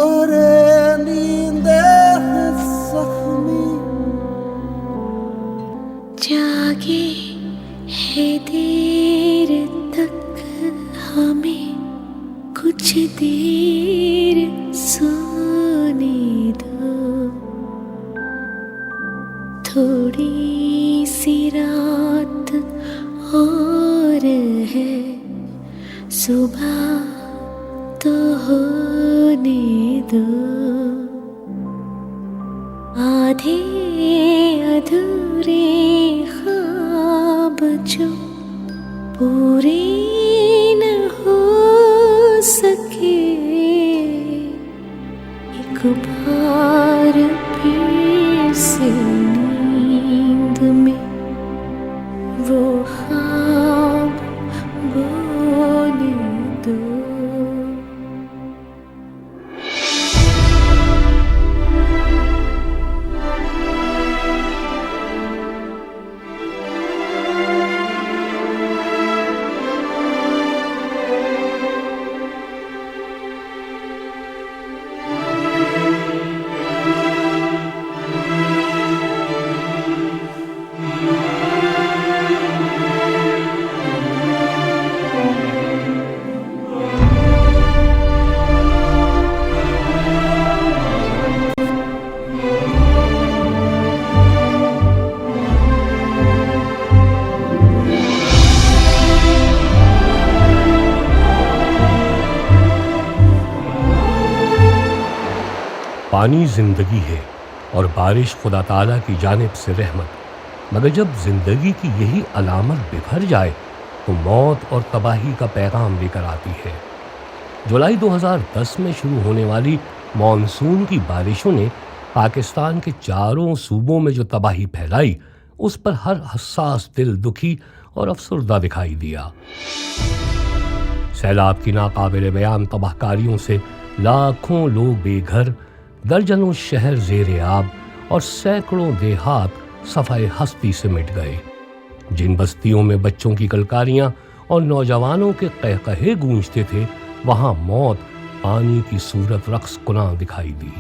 سارے نیندے زخمی جاگے ہے دیر تک ہمیں کچھ دیر سونے دو، تھوڑی سی رات اور ہے، صبح تو ہونے دو، آدھے ادھورے خواب جو پورے نہ ہو سکے، ایک بار پھر سے نیند میں وہ خواب بونے دو۔ پانی زندگی ہے اور بارش خدا تعالیٰ کی جانب سے رحمت، مگر جب زندگی کی یہی علامت بکھر جائے تو موت اور تباہی کا پیغام لے کر آتی ہے۔ جولائی 2010 میں شروع ہونے والی مانسون کی بارشوں نے پاکستان کے چاروں صوبوں میں جو تباہی پھیلائی، اس پر ہر حساس دل دکھی اور افسردہ دکھائی دیا۔ سیلاب کی ناقابل بیان تباہ کاریوں سے لاکھوں لوگ بے گھر، درجنوں شہر زیر آب اور سینکڑوں دیہات صفحۂ ہستی سے مٹ گئے۔ جن بستیوں میں بچوں کی کلکاریاں اور نوجوانوں کے قہقہے گونجتے تھے، وہاں موت پانی کی صورت رقص کناں دکھائی دی۔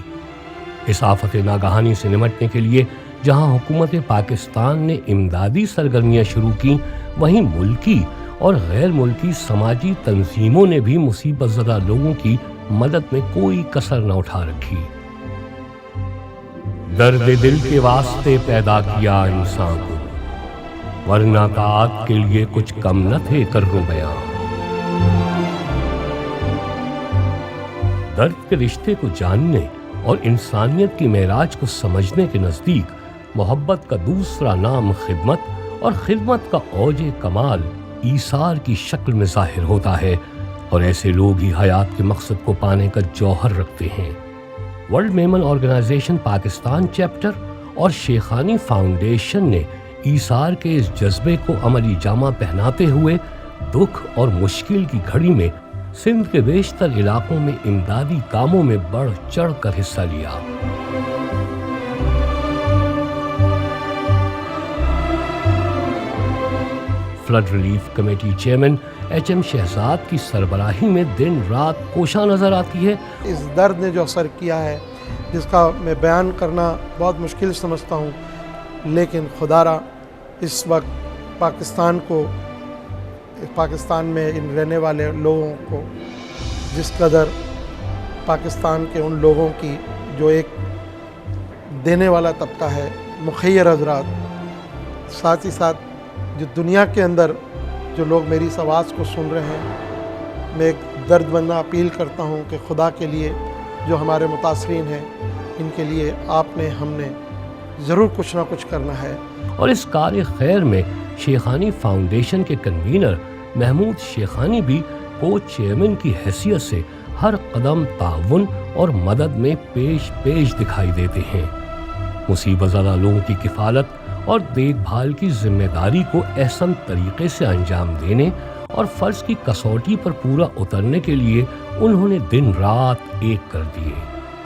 اس آفت ناگہانی سے نمٹنے کے لیے جہاں حکومت پاکستان نے امدادی سرگرمیاں شروع کیں، وہیں ملکی اور غیر ملکی سماجی تنظیموں نے بھی مصیبت زدہ لوگوں کی مدد میں کوئی کسر نہ اٹھا رکھی۔ درد دل کے واسطے پیدا کیا انسان کو، ورنہ طاعت کے لیے کچھ کم نہ تھے کروں بیان۔ درد کے رشتے کو جاننے اور انسانیت کی معراج کو سمجھنے کے نزدیک محبت کا دوسرا نام خدمت، اور خدمت کا اوج کمال ایثار کی شکل میں ظاہر ہوتا ہے، اور ایسے لوگ ہی حیات کے مقصد کو پانے کا جوہر رکھتے ہیں۔ World Memon Organization Pakistan chapter اور شیخانی فاؤنڈیشن نے ایثار کے اس جذبے کو عملی جامہ پہناتے ہوئے دکھ اور مشکل کی گھڑی میں سندھ کے بیشتر علاقوں میں امدادی کاموں میں بڑھ چڑھ کر حصہ لیا۔ Flood relief committee chairman H M Shahzad کی سربراہی میں دن رات کوشاں نظر آتی ہے۔ اس درد نے جو اثر کیا ہے، جس کا میں بیان کرنا بہت مشکل سمجھتا ہوں، لیکن خدا را اس وقت پاکستان میں ان رہنے والے لوگوں کو جس قدر پاکستان کے ان لوگوں کی جو ایک دینے والا طبقہ ہے، مخیر حضرات، ساتھ ہی ساتھ جو دنیا کے اندر جو لوگ میری اس آواز کو سن رہے ہیں، میں ایک درد مندہ اپیل کرتا ہوں کہ خدا کے لیے جو ہمارے متاثرین ہیں، ان کے لیے ہم نے ضرور کچھ نہ کچھ کرنا ہے۔ اور اس کار خیر میں شیخانی فاؤنڈیشن کے کنوینر محمود شیخانی بھی کو چیئرمین کی حیثیت سے ہر قدم تعاون اور مدد میں پیش دکھائی دیتے ہیں۔ مصیبت زدہ لوگوں کی کفالت اور دیکھ بھال کی ذمہ داری کو احسن طریقے سے انجام دینے اور فرض کی کسوٹی پر پورا اترنے کے لیے انہوں نے دن رات ایک کر دیے۔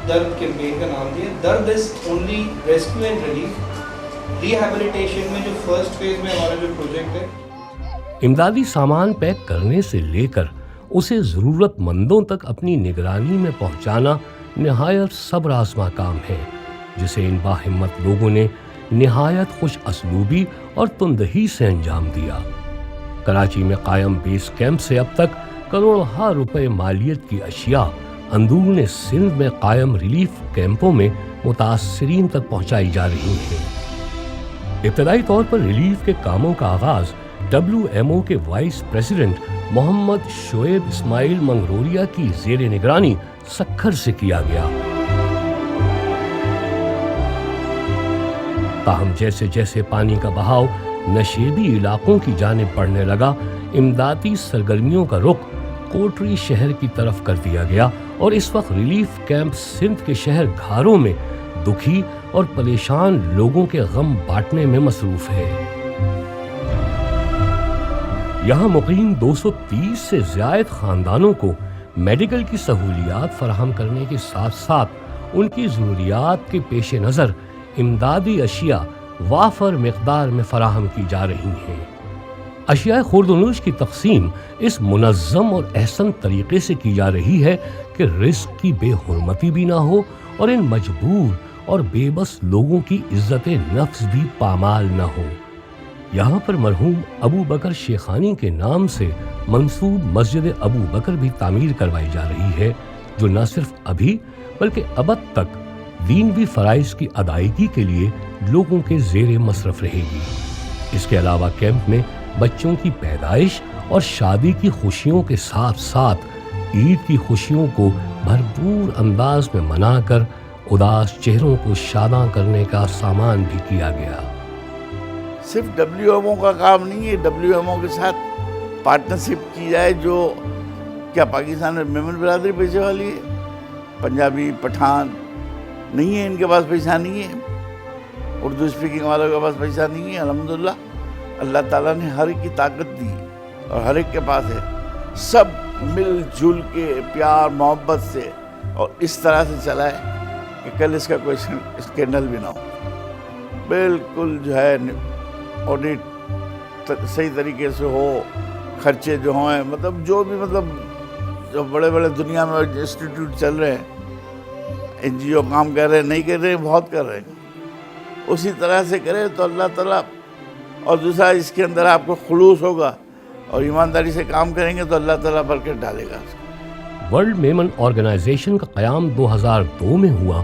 درد کیمپین کا نام دیا درد is only rescue and relief. Rehabilitation میں جو فرسٹ فیز میں ہمارا جو پروجیکٹ ہے، امدادی سامان پیک کرنے سے لے کر اسے ضرورت مندوں تک اپنی نگرانی میں پہنچانا نہایت صبر آزما کام ہے جسے ان باہمت لوگوں نے نہایت خوش اسلوبی اور تندہی سے انجام دیا۔ کراچی میں قائم بیس کیمپ سے اب تک کروڑوں روپے مالیت کی اشیاء اندرون سندھ میں قائم ریلیف کیمپوں میں متاثرین تک پہنچائی جا رہی ہیں۔ ابتدائی طور پر ریلیف کے کاموں کا آغاز WMO کے وائس پریزیڈنٹ محمد شعیب اسماعیل منگروریا کی زیر نگرانی سکھر سے کیا گیا۔ تاہم جیسے جیسے پانی کا بہاؤ نشیبی علاقوں کی جانب بڑھنے لگا، امدادی سرگرمیوں کا رخ کوٹری شہر کی طرف کر دیا گیا اور اس وقت ریلیف کیمپ سندھ کے شہر گھاروں میں دکھی اور پریشان لوگوں کے غم بانٹنے میں مصروف ہے۔ یہاں مقیم 230 سے زائد خاندانوں کو میڈیکل کی سہولیات فراہم کرنے کے ساتھ ساتھ ان کی ضروریات کے پیش نظر امدادی اشیاء وافر مقدار میں فراہم کی جا رہی ہیں۔ اشیاء خوردونوش کی تقسیم اس منظم اور احسن طریقے سے کی جا رہی ہے کہ رزق کی بے حرمتی بھی نہ ہو اور ان مجبور اور بے بس لوگوں کی عزت نفس بھی پامال نہ ہو۔ یہاں پر مرحوم ابو بکر شیخانی کے نام سے منسوب مسجد ابو بکر بھی تعمیر کروائی جا رہی ہے، جو نہ صرف ابھی بلکہ ابد تک دینوی فرائض کی ادائیگی کے لیے لوگوں کے زیر مصرف رہے گی۔ اس کے علاوہ کیمپ میں بچوں کی پیدائش اور شادی کی خوشیوں کے ساتھ ساتھ عید کی خوشیوں کو بھرپور انداز میں منا کر اداس چہروں کو شاداں کرنے کا سامان بھی کیا گیا۔ صرف WMO کا کام نہیں ہے، WMO کے ساتھ پارٹنرشپ کی جائے۔ جو کیا پاکستان میں میمن برادری پیسے والی ہے؟ پنجابی پٹھان نہیں ہے، ان کے پاس پیسہ نہیں ہے، اردو اسپیکنگ والوں کے پاس پیسہ نہیں ہے۔ الحمدللہ اللہ تعالیٰ نے ہر ایک کی طاقت دی اور ہر ایک کے پاس ہے۔ سب مل جل کے پیار محبت سے اور اس طرح سے چلائے کہ کل اس کا کوئی اسکینڈل بھی نہ ہو، بالکل جو ہے آڈٹ صحیح طریقے سے ہو، خرچے جو ہیں مطلب جو بڑے بڑے دنیا میں انسٹیٹیوٹ چل رہے ہیں، NGO کام کر رہے ہیں، نہیں کر رہے ہیں، بہت کر رہے ہیں، اسی طرح سے کرے تو اللہ تعالیٰ۔ اور دوسرا اس کے اندر آپ کو خلوص ہوگا اور ایمانداری سے کام کریں گے تو اللہ تعالیٰ برکت ڈالے گا۔ ورلڈ میمن آرگنائزیشن کا قیام 2002 میں ہوا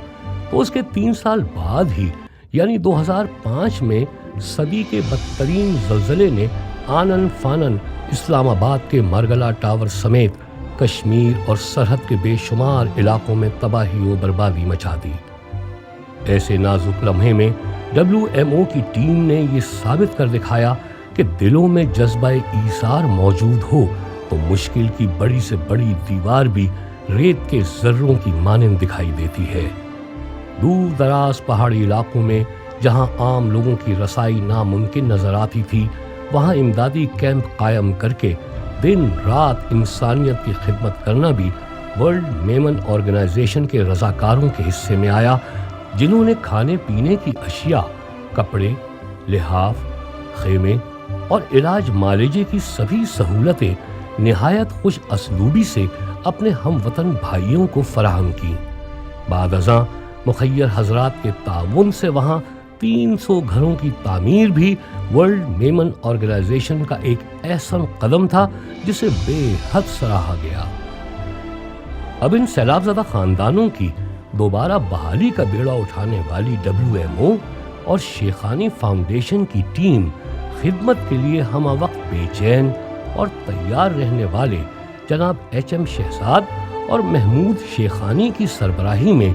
تو اس کے 3 سال بعد ہی یعنی 2005 میں صدی کے بدترین زلزلے نے آنن فانن اسلام آباد کے مرگلا ٹاور سمیت کشمیر اور سرحد کے بے شمار علاقوں میں تباہی و بربادی مچا دی۔ ایسے نازک لمحے میں WMO کی ٹیم نے یہ ثابت کر دکھایا کہ دلوں میں جذبہ ایثار موجود ہو تو مشکل کی بڑی سے بڑی دیوار بھی ریت کے ذروں کی مانند دکھائی دیتی ہے۔ دور دراز پہاڑی علاقوں میں جہاں عام لوگوں کی رسائی ناممکن نظر آتی تھی، وہاں امدادی کیمپ قائم کر کے دن رات انسانیت کی خدمت کرنا بھی ورلڈ میمن آرگنائزیشن کے رضاکاروں کے حصے میں آیا، جنہوں نے کھانے پینے کی اشیاء، کپڑے، لحاف، خیمے اور علاج معالجے کی سبھی سہولتیں نہایت خوش اسلوبی سے اپنے ہم وطن بھائیوں کو فراہم کی۔ بعد ازاں مخیر حضرات کے تعاون سے وہاں 300 گھروں کی تعمیر بھی ورلڈ میمن آرگنائزیشن کا ایک احسن قدم تھا جسے بے حد سراہا گیا۔ اب ان سیلاب زدہ خاندانوں کی دوبارہ بحالی کا بیڑا اٹھانے والی WMO اور شیخانی فاؤنڈیشن کی ٹیم خدمت کے لیے ہمہ وقت بے چین اور تیار رہنے والے جناب HM شہزاد اور محمود شیخانی کی سربراہی میں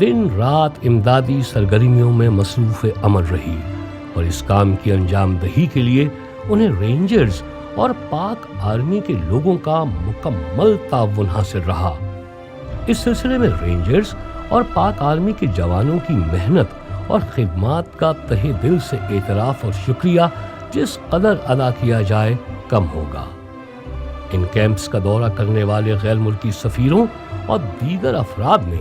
دن رات امدادی سرگرمیوں میں مصروف عمل رہی اور اس کام کی انجام دہی کے لیے انہیں رینجرز اور پاک آرمی کے لوگوں کا مکمل تعاون حاصل رہا۔ اس سلسلے میں رینجرز اور پاک آرمی کے جوانوں کی محنت اور خدمات کا تہہ دل سے اعتراف اور شکریہ جس قدر ادا کیا جائے کم ہوگا۔ ان کیمپس کا دورہ کرنے والے غیر ملکی سفیروں اور دیگر افراد نے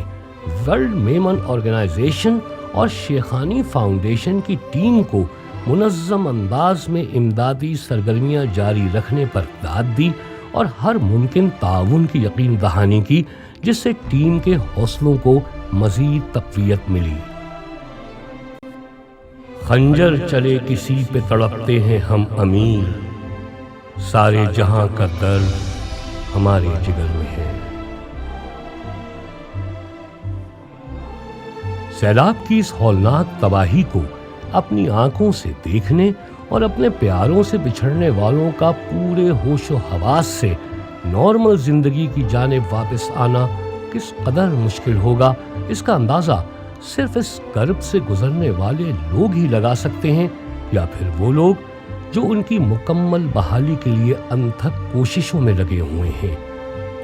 ورلڈ میمن آرگنائزیشن اور شیخانی فاؤنڈیشن کی ٹیم کو منظم انداز میں امدادی سرگرمیاں جاری رکھنے پر داد دی اور ہر ممکن تعاون کی یقین دہانی کی، جس سے ٹیم کے حوصلوں کو مزید تقویت ملی۔ خنجر چلے کسی پہ تڑپتے ہیں ہم امیر، سارے جہاں کا درد ہمارے جگر میں ہے۔ سیلاب کی اس ہولناک تباہی کو اپنی آنکھوں سے دیکھنے اور اپنے پیاروں سے بچھڑنے والوں کا پورے ہوش و حواس سے نارمل زندگی کی جانب واپس آنا کس قدر مشکل ہوگا، اس کا اندازہ صرف اس کرب سے گزرنے والے لوگ ہی لگا سکتے ہیں، یا پھر وہ لوگ جو ان کی مکمل بحالی کے لیے انتھک کوششوں میں لگے ہوئے ہیں۔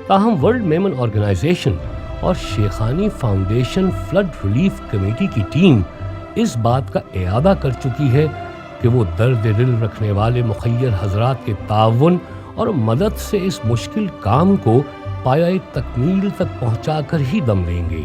تاہم ورلڈ میمن آرگنائزیشن اور Shaikhani Foundation flood relief committee کی ٹیم اس بات کا اعادہ کر چکی ہے کہ وہ درد دل رکھنے والے مخیر حضرات کے تعاون اور مدد سے اس مشکل کام کو پایۂ تکمیل تک پہنچا کر ہی دم لیں گے۔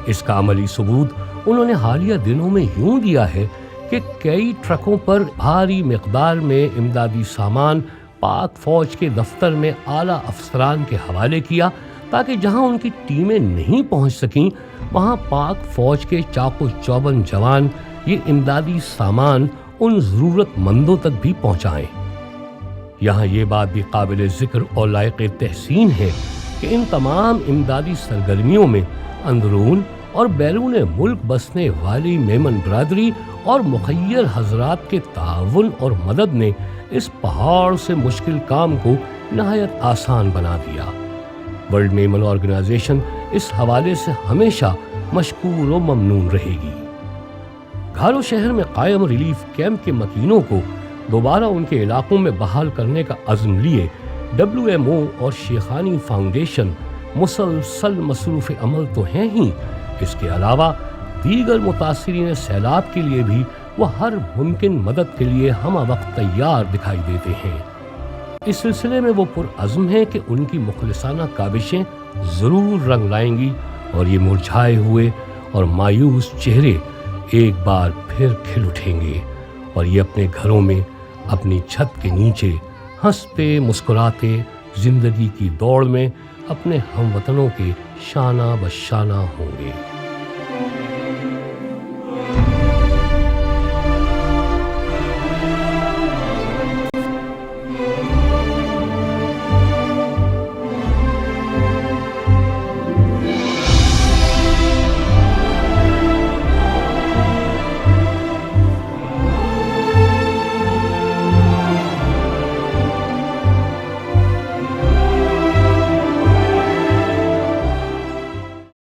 اس کا عملی ثبوت انہوں نے حالیہ دنوں میں یوں دیا ہے کہ کئی ٹرکوں پر بھاری مقدار میں امدادی سامان پاک فوج کے دفتر میں اعلیٰ افسران کے حوالے کیا، تاکہ جہاں ان کی ٹیمیں نہیں پہنچ سکیں وہاں پاک فوج کے چاق و چوبند جوان یہ امدادی سامان ان ضرورت مندوں تک بھی پہنچائیں۔ یہاں یہ بات بھی قابل ذکر اور لائق تحسین ہے کہ ان تمام امدادی سرگرمیوں میں اندرون اور بیرون ملک بسنے والی میمن برادری اور مخیر حضرات کے تعاون اور مدد نے اس پہاڑ سے مشکل کام کو نہایت آسان بنا دیا۔ ورلڈ میمن آرگنائزیشن اس حوالے سے ہمیشہ مشکور و ممنون رہے گی۔ گھارو شہر میں قائم ریلیف کیمپ کے مکینوں کو دوبارہ ان کے علاقوں میں بحال کرنے کا عزم لیے WMO اور شیخانی فاؤنڈیشن مسلسل مصروف عمل تو ہیں ہی، اس کے علاوہ دیگر متاثرین سیلاب کے لیے بھی وہ ہر ممکن مدد کے لیے ہمہ وقت تیار دکھائی دیتے ہیں۔ اس سلسلے میں وہ پرعزم ہیں کہ ان کی مخلصانہ کاوشیں ضرور رنگ لائیں گی اور یہ مرجھائے ہوئے اور مایوس چہرے ایک بار پھر کھل اٹھیں گے، اور یہ اپنے گھروں میں اپنی چھت کے نیچے ہنستے مسکراتے زندگی کی دوڑ میں اپنے ہم وطنوں کے شانہ بشانہ ہوں گے۔